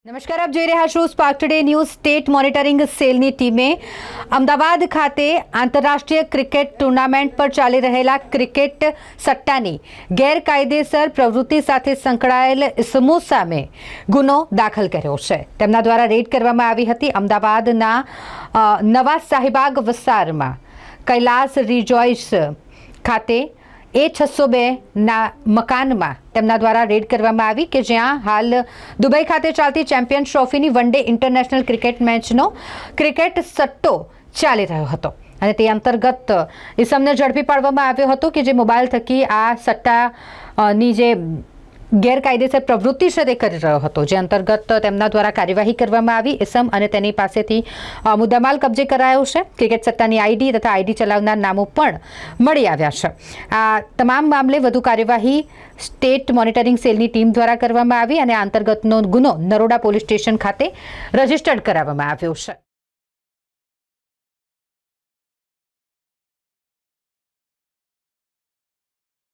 નમસ્કાર, આપ જોઈ રહ્યા છો spark today news. State monitoring સેલની ટીમે અમદાવાદ ખાતે આંતરરાષ્ટ્રીય ક્રિકેટ ટુર્નામેન્ટ પર ચાલી રહેલા ક્રિકેટ સટ્ટાની ગેરકાયદેસર પ્રવૃત્તિ સાથે સંકળાયેલ ઇસમો સામે ગુનો દાખલ કર્યો છે। તેમના દ્વારા રેડ કરવામાં આવી હતી। અમદાવાદના નવા શાહીબાગ વિસ્તારમાં કૈલાસ રિજોઇસ ખાતે A602ના મકાનમાં તેમના દ્વારા રેડ કરવામાં આવી કે જ્યાં હાલ દુબઈ ખાતે ચાલતી ચેમ્પિયન્સ ટ્રોફીની વન ડે ઇન્ટરનેશનલ ક્રિકેટ મેચનો ક્રિકેટ સટ્ટો ચાલી રહ્યો હતો અને તે અંતર્ગત ઇસમને ઝડપી પાડવામાં આવ્યો હતો કે જે મોબાઈલ થકી આ સટ્ટાની જે ગેરકાયદેસર પ્રવૃત્તિ છે તે કરી રહ્યો હતો, જે અંતર્ગત તેમના દ્વારા કાર્યવાહી કરવામાં આવી। ઇસમ અને તેની પાસેથી મુદ્દામાલ કબજે કરાયો છે। ક્રિકેટ સટ્ટાની આઈડી તથા આઈડી ચલાવનાર નામો પણ મળી આવ્યા છે। આ તમામ મામલે વધુ કાર્યવાહી સ્ટેટ મોનિટરિંગ સેલની ટીમ દ્વારા કરવામાં આવી અને આ અંતર્ગતનો ગુનો નરોડા પોલીસ સ્ટેશન ખાતે રજીસ્ટર્ડ કરાવવામાં આવ્યો છે।